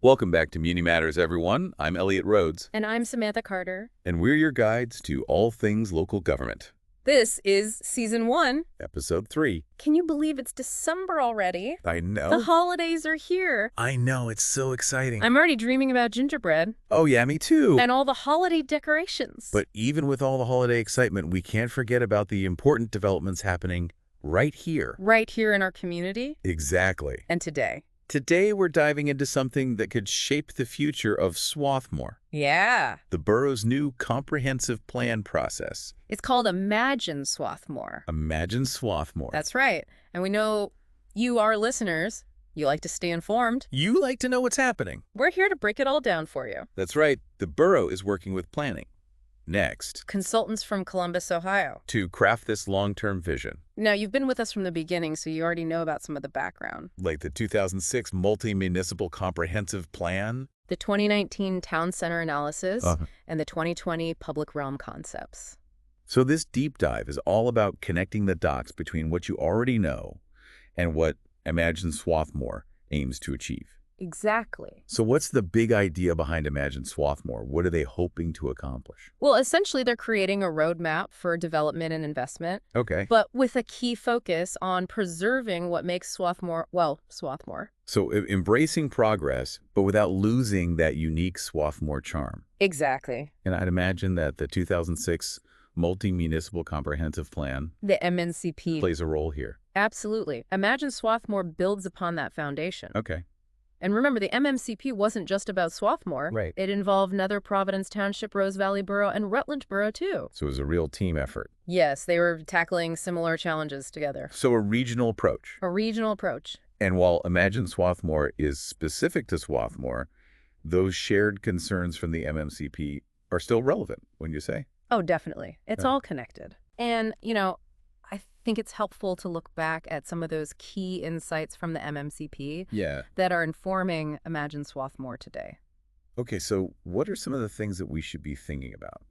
Welcome back to Muni Matters, everyone. I'm Elliot Rhodes, And I'm Samantha Carter. and we're your guides to all things local government. This is Season 1. Episode 3. Can you believe it's December already? I know. The holidays are here. I know, it's so exciting. I'm already dreaming about gingerbread Oh yeah, me too. and all the holiday decorations. But even with all the holiday excitement, we can't forget about the important developments happening right here. right here in our community Exactly. and today. Today, we're diving into something that could shape the future of Swarthmore, Yeah. the borough's new comprehensive plan process. It's called Imagine Swarthmore. Imagine Swarthmore. That's right. And we know you, our listeners, you like to stay informed. You like to know what's happening. We're here to break it all down for you. That's right. The borough is working with planning. Next, Consultants from Columbus, Ohio. to craft this long-term vision, Now, you've been with us from the beginning, so you already know about some of the background. like the 2006 Multi-Municipal Comprehensive Plan. The 2019 Town Center Analysis, Uh-huh. and the 2020 Public Realm Concepts. So this deep dive is all about connecting the dots between what you already know and what Imagine Swarthmore aims to achieve. Exactly. So what's the big idea behind Imagine Swarthmore? What are they hoping to accomplish? Well, essentially, they're creating a roadmap for development and investment, Okay. but with a key focus on preserving what makes Swarthmore, Swarthmore. So embracing progress, but without losing that unique Swarthmore charm. Exactly. And I'd imagine that the 2006 Multi-Municipal Comprehensive Plan The MNCP. plays a role here. Absolutely. Imagine Swarthmore builds upon that foundation. Okay. And remember, the MMCP wasn't just about Swarthmore. Right. It involved Nether Providence Township, Rose Valley Borough, and Rutland Borough, too. So it was a real team effort. Yes, they were tackling similar challenges together. So a regional approach. A regional approach. And while Imagine Swarthmore is specific to Swarthmore, those shared concerns from the MMCP are still relevant, wouldn't you say? Oh, definitely. It's Yeah. all connected. And, I think it's helpful to look back at some of those key insights from the MMCP Yeah. that are informing Imagine Swarthmore today. Okay, so what are some of the things that we should be thinking about?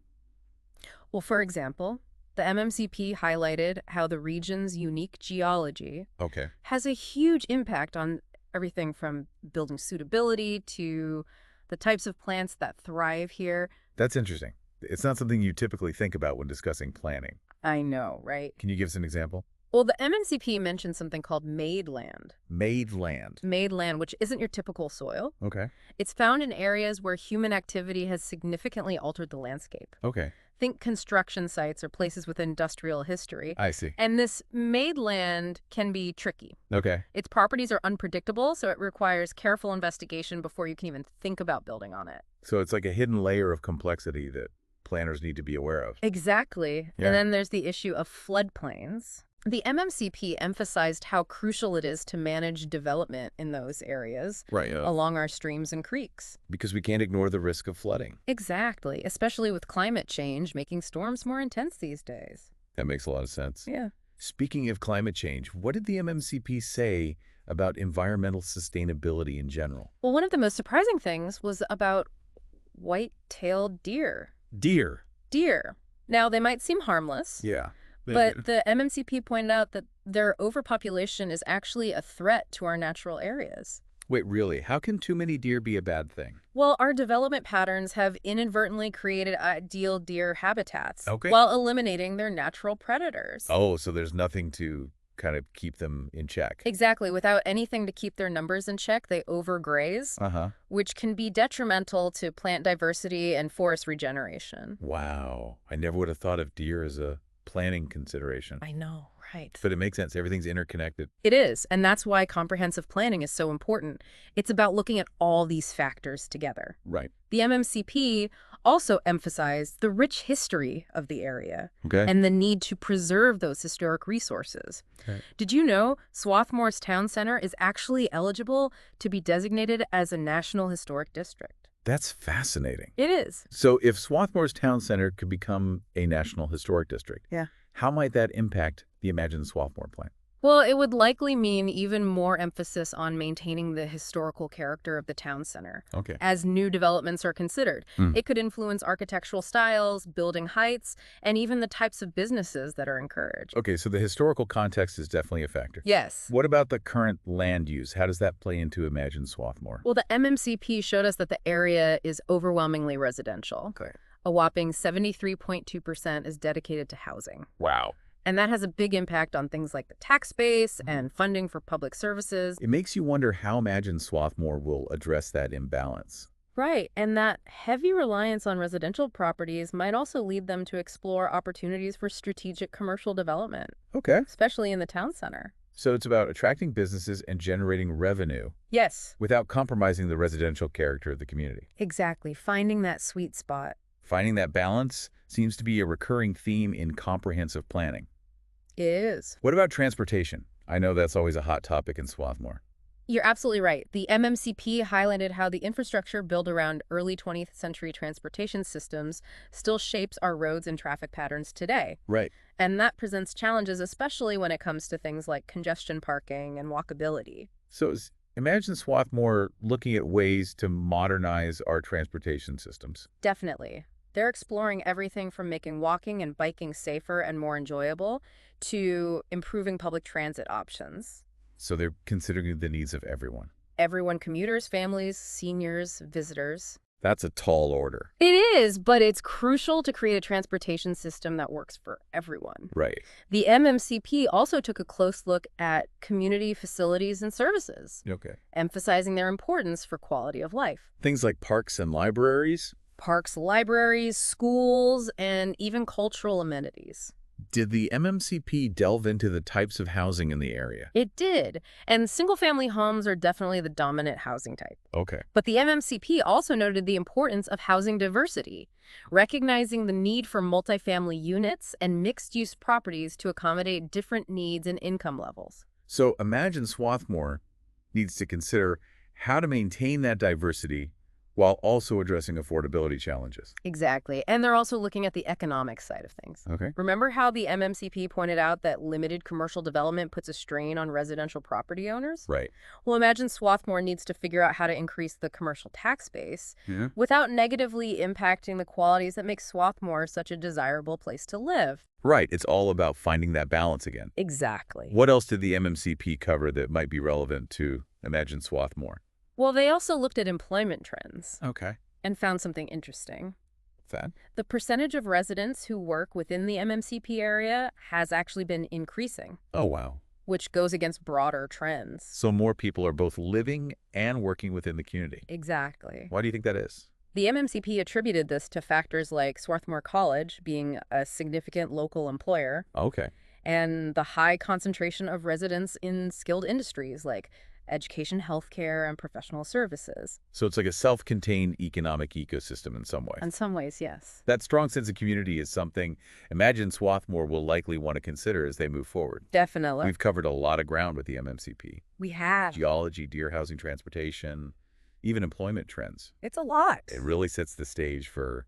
Well, for example, the MMCP highlighted how the region's unique geology Okay. has a huge impact on everything from building suitability to the types of plants that thrive here. That's interesting. It's not something you typically think about when discussing planning. I know, right? Can you give us an example? Well, the MMCP mentioned something called made land. Made land. Made land, which isn't your typical soil. Okay. It's found in areas where human activity has significantly altered the landscape. Okay. Think construction sites or places with industrial history. I see. And this made land can be tricky. Okay. Its properties are unpredictable, so it requires careful investigation before you can even think about building on it. So it's like a hidden layer of complexity that planners need to be aware of. Exactly. Yeah. And then there's the issue of floodplains. The MMCP emphasized how crucial it is to manage development in those areas Right. along our streams and creeks. Because we can't ignore the risk of flooding. Exactly, especially with climate change making storms more intense these days. That makes a lot of sense. Yeah. Speaking of climate change, what did the MMCP say about environmental sustainability in general? Well, one of the most surprising things was about white-tailed deer. Deer. Deer. Now, they might seem harmless, Yeah. but the MMCP pointed out that their overpopulation is actually a threat to our natural areas. Wait, really? How can too many deer be a bad thing? Well, our development patterns have inadvertently created ideal deer habitats Okay. while eliminating their natural predators. Oh, so there's nothing to kind of keep them in check. Exactly. Without anything to keep their numbers in check, they overgraze, Uh-huh. which can be detrimental to plant diversity and forest regeneration. Wow. I never would have thought of deer as a planning consideration. I know, right? But it makes sense. Everything's interconnected. It is, and that's why comprehensive planning is so important. It's about looking at all these factors together. Right. The MMCP also emphasized the rich history of the area Okay. and the need to preserve those historic resources. Okay. Did you know Swarthmore's town center is actually eligible to be designated as a National Historic District? That's fascinating. It is. So if Swarthmore's town center could become a National Historic District, Yeah. how might that impact the Imagine Swarthmore plan? Well, it would likely mean even more emphasis on maintaining the historical character of the town center. Okay. As new developments are considered, it could influence architectural styles, building heights, and even the types of businesses that are encouraged. Okay, so the historical context is definitely a factor. Yes. What about the current land use? How does that play into Imagine Swarthmore? Well, the MMCP showed us that the area is overwhelmingly residential. Okay. A whopping 73.2% is dedicated to housing. Wow. And that has a big impact on things like the tax base and funding for public services. It makes you wonder how Imagine Swarthmore will address that imbalance. Right, and that heavy reliance on residential properties might also lead them to explore opportunities for strategic commercial development, Okay. especially in the town center. So it's about attracting businesses and generating revenue Yes. without compromising the residential character of the community. Exactly, finding that sweet spot. Finding that balance seems to be a recurring theme in comprehensive planning. It is. What about transportation? I know that's always a hot topic in Swarthmore. You're absolutely right. The MMCP highlighted how the infrastructure built around early 20th century transportation systems still shapes our roads and traffic patterns today. Right. And that presents challenges, especially when it comes to things like congestion parking and walkability. So Imagine Swarthmore looking at ways to modernize our transportation systems. Definitely. They're exploring everything from making walking and biking safer and more enjoyable to improving public transit options. So they're considering the needs of everyone. Everyone, commuters, families, seniors, visitors. That's a tall order. It is, but it's crucial to create a transportation system that works for everyone. Right. The MMCP also took a close look at community facilities and services, Okay. emphasizing their importance for quality of life. Things like parks and libraries. Parks, libraries, schools, and even cultural amenities. Did the MMCP delve into the types of housing in the area? It did, and single-family homes are definitely the dominant housing type. Okay. But the MMCP also noted the importance of housing diversity, recognizing the need for multifamily units and mixed-use properties to accommodate different needs and income levels. So Imagine Swarthmore needs to consider how to maintain that diversity while also addressing affordability challenges. Exactly, and they're also looking at the economic side of things. Okay. Remember how the MMCP pointed out that limited commercial development puts a strain on residential property owners? Right. Well, Imagine Swarthmore needs to figure out how to increase the commercial tax base Yeah. without negatively impacting the qualities that make Swarthmore such a desirable place to live. Right. It's all about finding that balance again. Exactly. What else did the MMCP cover that might be relevant to Imagine Swarthmore? Well, they also looked at employment trends Okay. and found something interesting. That? The percentage of residents who work within the MMCP area has actually been increasing, Oh, wow. which goes against broader trends. So more people are both living and working within the community. Exactly. Why do you think that is? The MMCP attributed this to factors like Swarthmore College being a significant local employer Okay. and the high concentration of residents in skilled industries like education, healthcare, and professional services. So it's like a self-contained economic ecosystem in some way. In some ways, yes. That strong sense of community is something Imagine Swarthmore will likely want to consider as they move forward. Definitely. We've covered a lot of ground with the MMCP. We have. Geology, deer housing, transportation, even employment trends. It's a lot. It really sets the stage for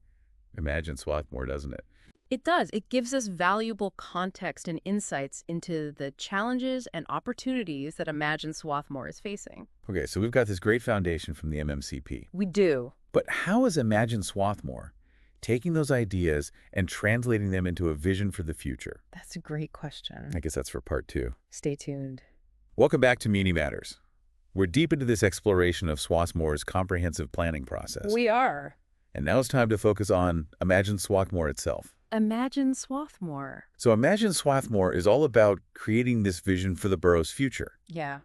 Imagine Swarthmore, doesn't it? It does. It gives us valuable context and insights into the challenges and opportunities that Imagine Swarthmore is facing. Okay, so we've got this great foundation from the MMCP. We do. But how is Imagine Swarthmore taking those ideas and translating them into a vision for the future? That's a great question. I guess that's for part 2. Stay tuned. Welcome back to Muni Matters. We're deep into this exploration of Swarthmore's comprehensive planning process. We are. And now it's time to focus on Imagine Swarthmore itself. Imagine Swarthmore. So Imagine Swarthmore is all about creating this vision for the borough's future. Yeah.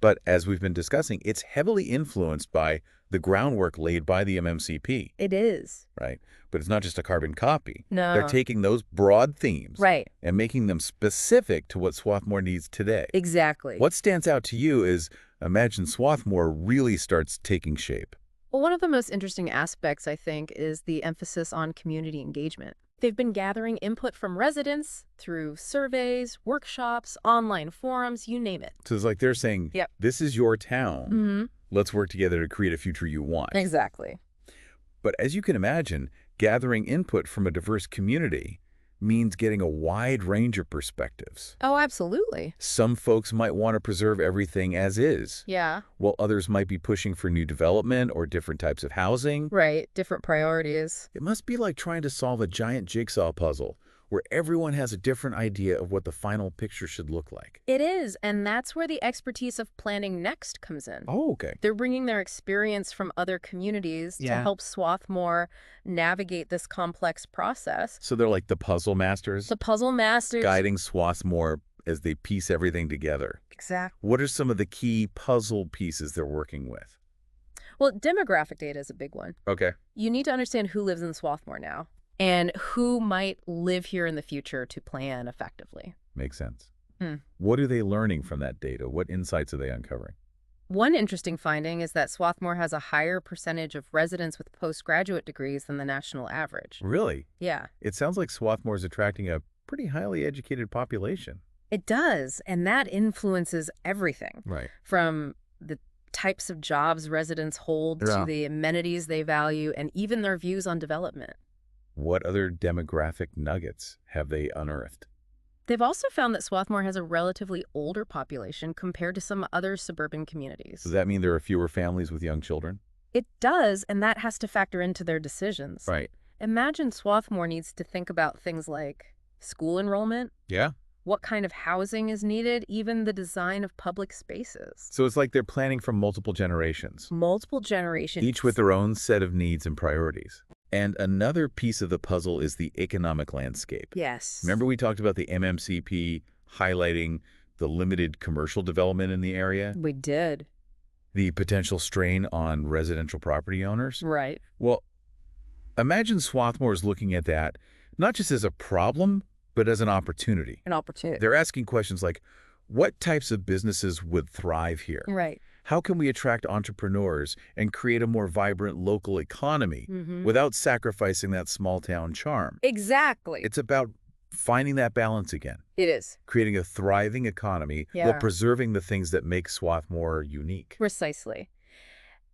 But as we've been discussing, it's heavily influenced by the groundwork laid by the MMCP, It is. right? But it's not just a carbon copy. No. They're taking those broad themes Right. and making them specific to what Swarthmore needs today. Exactly. What stands out to you is Imagine Swarthmore really starts taking shape. Well, one of the most interesting aspects, I think, is the emphasis on community engagement. They've been gathering input from residents through surveys, workshops, online forums, you name it. So it's like they're saying, Yep. this is your town. Mm-hmm. Let's work together to create a future you want. Exactly. But as you can imagine, gathering input from a diverse community means getting a wide range of perspectives. Oh, absolutely. Some folks might want to preserve everything as is, Yeah, while others might be pushing for new development or different types of housing. right. Different priorities. It must be like trying to solve a giant jigsaw puzzle where everyone has a different idea of what the final picture should look like. It is, and that's where the expertise of Planning Next comes in. Oh, okay. They're bringing their experience from other communities to help Swarthmore navigate this complex process. So they're like the puzzle masters, The puzzle masters. guiding Swarthmore as they piece everything together. Exactly. What are some of the key puzzle pieces they're working with? Well, demographic data is a big one. Okay. You need to understand who lives in Swarthmore now and who might live here in the future to plan effectively. Makes sense. Hmm. What are they learning from that data? What insights are they uncovering? One interesting finding is that Swarthmore has a higher percentage of residents with postgraduate degrees than the national average. Really? Yeah, It sounds like Swarthmore is attracting a pretty highly educated population. it does, and that influences everything Right. from the types of jobs residents hold Yeah. to the amenities they value and even their views on development. What other demographic nuggets have they unearthed? They've also found that Swarthmore has a relatively older population compared to some other suburban communities. Does that mean there are fewer families with young children? It does, and that has to factor into their decisions. Right. Imagine Swarthmore needs to think about things like school enrollment, Yeah. what kind of housing is needed, even the design of public spaces. So it's like they're planning for multiple generations, Multiple generations. each with their own set of needs and priorities. And another piece of the puzzle is the economic landscape. Yes. Remember we talked about the MMCP highlighting the limited commercial development in the area, We did. the potential strain on residential property owners? Right. Well, imagine Swarthmore is looking at that not just as a problem, but as an opportunity. An opportunity. They're asking questions like, what types of businesses would thrive here? Right. How can we attract entrepreneurs and create a more vibrant local economy Mm-hmm. without sacrificing that small town charm? Exactly. It's about finding that balance again, It is. creating a thriving economy Yeah. while preserving the things that make Swarthmore unique. Precisely.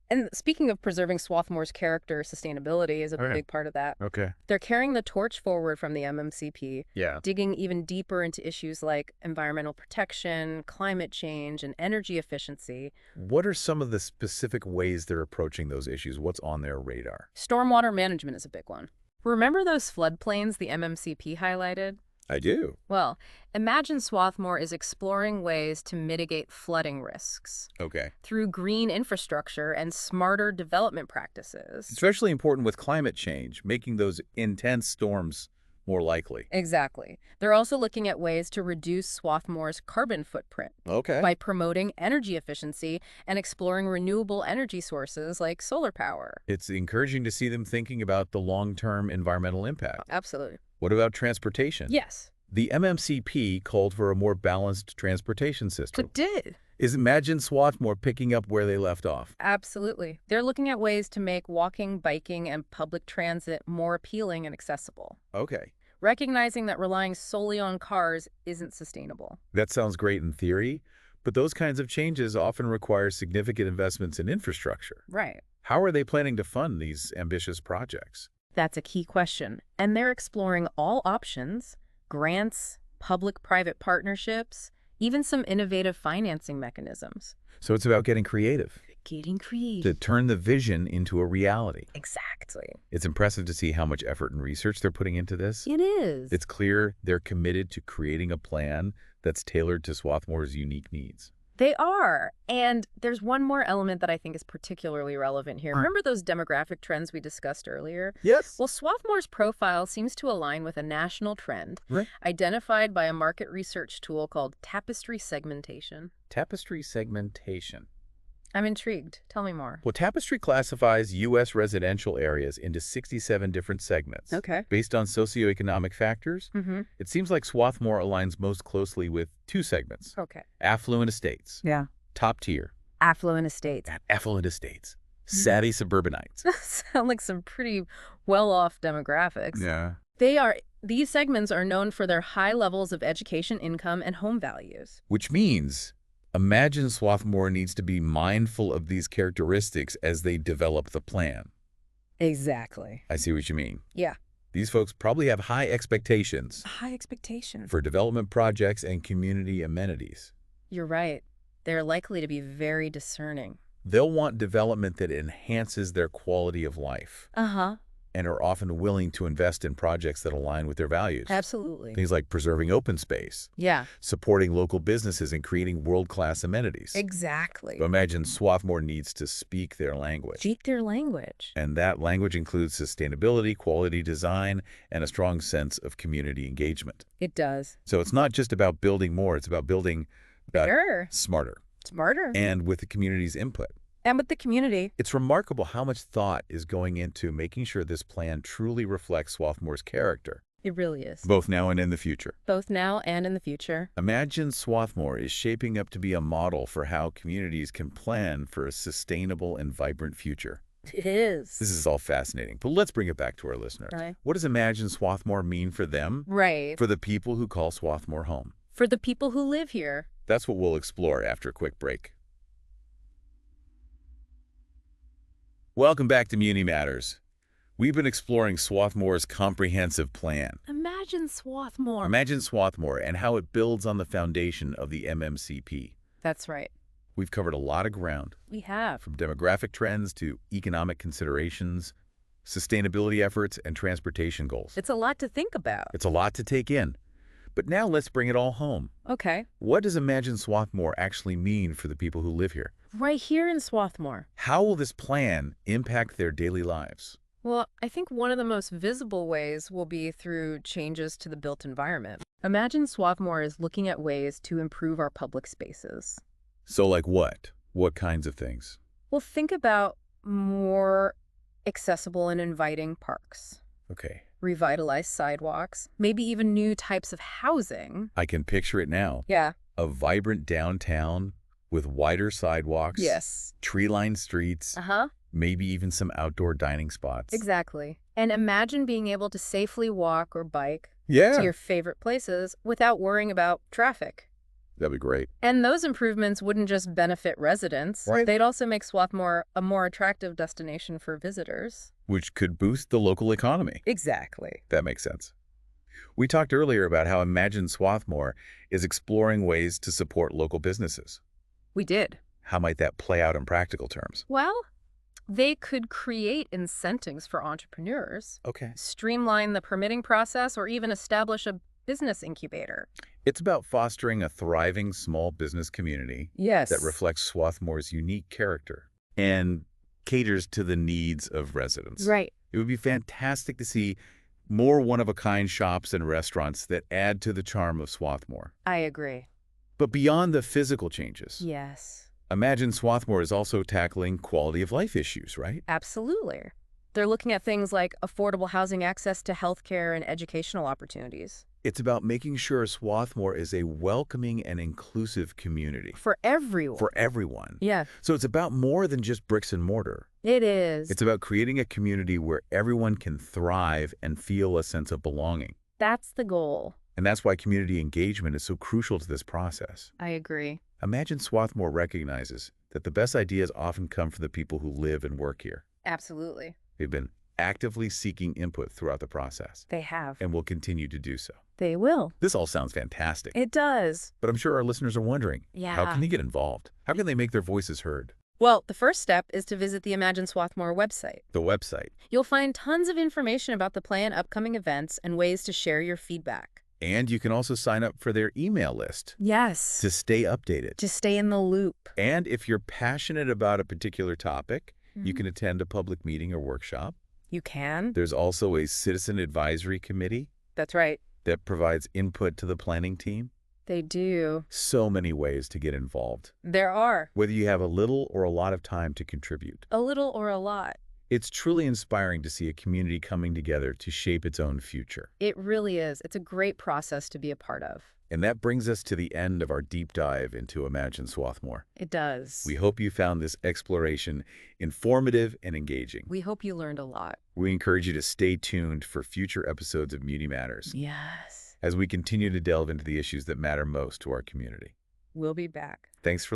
And speaking of preserving Swarthmore's character, sustainability is a Okay. big part of that. Okay. They're carrying the torch forward from the MMCP, Yeah. digging even deeper into issues like environmental protection, climate change, and energy efficiency. What are some of the specific ways they're approaching those issues? What's on their radar? Stormwater management is a big one. Remember those floodplains the MMCP highlighted? I do. Well, imagine Swarthmore is exploring ways to mitigate flooding risks Okay. through green infrastructure and smarter development practices. Especially important with climate change, making those intense storms more likely. Exactly. They're also looking at ways to reduce Swarthmore's carbon footprint Okay. by promoting energy efficiency and exploring renewable energy sources like solar power. It's encouraging to see them thinking about the long-term environmental impact. Absolutely. What about transportation? Yes. The MMCP called for a more balanced transportation system. It did. Imagine Swarthmore picking up where they left off. Absolutely. They're looking at ways to make walking, biking, and public transit more appealing and accessible, Okay. recognizing that relying solely on cars isn't sustainable. That sounds great in theory, but those kinds of changes often require significant investments in infrastructure. Right. How are they planning to fund these ambitious projects? That's a key question. And they're exploring all options, grants, public-private partnerships, even some innovative financing mechanisms. So it's about getting creative Getting to creative. turn the vision into a reality. Exactly. It's impressive to see how much effort and research they're putting into this. It is. It's clear they're committed to creating a plan that's tailored to Swarthmore's unique needs. They are. And there's one more element that I think is particularly relevant here. Remember those demographic trends we discussed earlier? Yes. Well, Swarthmore's profile seems to align with a national trend Right. identified by a market research tool called tapestry segmentation. Tapestry segmentation. I'm intrigued. Tell me more. Well, Tapestry classifies U.S. residential areas into 67 different segments. Okay. Based on socioeconomic factors, Mm-hmm. it seems like Swarthmore aligns most closely with two segments: Okay. affluent estates, Yeah. top tier, Affluent estates. and affluent estates, savvy suburbanites. Sound like some pretty well-off demographics. Yeah. These segments are known for their high levels of education, income, and home values. Which means, imagine Swarthmore needs to be mindful of these characteristics as they develop the plan. Exactly. I see what you mean. Yeah. These folks probably have high expectations High expectations. for development projects and community amenities. You're right. They're likely to be very discerning. They'll want development that enhances their quality of life Uh-huh. and are often willing to invest in projects that align with their values. Absolutely. Things like preserving open space, Yeah. supporting local businesses, and creating world-class amenities. Exactly. So imagine Swarthmore needs to speak their language. Speak their language. And that language includes sustainability, quality design, and a strong sense of community engagement. It does. So it's not just about building more, it's about building Better. smarter Smarter. and with the community's input. And with the community. It's remarkable how much thought is going into making sure this plan truly reflects Swarthmore's character, It really is. both now and in the future. Both now and in the future. Imagine Swarthmore is shaping up to be a model for how communities can plan for a sustainable and vibrant future. It is. This is all fascinating, but let's bring it back to our listeners. Right. What does Imagine Swarthmore mean for them, Right. for the people who call Swarthmore home? For the people who live here. That's what we'll explore after a quick break. Welcome back to Muni Matters. We've been exploring Swarthmore's comprehensive plan. Imagine Swarthmore. Imagine Swarthmore and how it builds on the foundation of the MMCP. That's right. We've covered a lot of ground, We have. from demographic trends to economic considerations, sustainability efforts, and transportation goals. It's a lot to think about. It's a lot to take in. But now let's bring it all home. Okay. What does Imagine Swarthmore actually mean for the people who live here? Right here in Swarthmore. How will this plan impact their daily lives? Well, I think one of the most visible ways will be through changes to the built environment. Imagine Swarthmore is looking at ways to improve our public spaces. So like what? What kinds of things? Well, think about more accessible and inviting parks, Okay, revitalized sidewalks, maybe even new types of housing. I can picture it now. Yeah. A vibrant downtown with wider sidewalks, Yes. tree-lined streets, Uh-huh. maybe even some outdoor dining spots. Exactly. And imagine being able to safely walk or bike Yeah, to your favorite places without worrying about traffic. that'd be great. And those improvements wouldn't just benefit residents. Right. They'd also make Swarthmore a more attractive destination for visitors. Which could boost the local economy. Exactly. That makes sense. We talked earlier about how Imagine Swarthmore is exploring ways to support local businesses. We did. How might that play out in practical terms? Well, they could create incentives for entrepreneurs, Okay. streamline the permitting process, or even establish a business incubator. It's about fostering a thriving small business community Yes. that reflects Swarthmore's unique character and caters to the needs of residents. Right. It would be fantastic to see more one-of-a-kind shops and restaurants that add to the charm of Swarthmore. I agree. But beyond the physical changes, Yes. Imagine Swarthmore is also tackling quality of life issues, right? Absolutely. They're looking at things like affordable housing, access to healthcare, and educational opportunities. It's about making sure Swarthmore is a welcoming and inclusive community For everyone. for everyone. Yeah, So it's about more than just bricks and mortar. it is. It's about creating a community where everyone can thrive and feel a sense of belonging. That's the goal. And that's why community engagement is so crucial to this process. I agree. Imagine Swarthmore recognizes that the best ideas often come from the people who live and work here. Absolutely. They've been actively seeking input throughout the process They have. and will continue to do so. They will. This all sounds fantastic, It does. but I'm sure our listeners are wondering, Yeah. how can they get involved? How can they make their voices heard? Well, the first step is to visit the Imagine Swarthmore website. The website. You'll find tons of information about the plan, upcoming events, and ways to share your feedback. And you can also sign up for their email list Yes. to stay updated. To stay in the loop. And if you're passionate about a particular topic, you Mhm. can attend a public meeting or workshop. You can. There's also a citizen advisory committee That's right. that provides input to the planning team. They do. So many ways to get involved, There are. whether you have a little or a lot of time to contribute. A little or a lot. It's truly inspiring to see a community coming together to shape its own future. It really is. It's a great process to be a part of. And that brings us to the end of our deep dive into Imagine Swarthmore. It does. We hope you found this exploration informative and engaging. We hope you learned a lot. We encourage you to stay tuned for future episodes of Muni Matters Yes. as we continue to delve into the issues that matter most to our community. We'll be back. Thanks for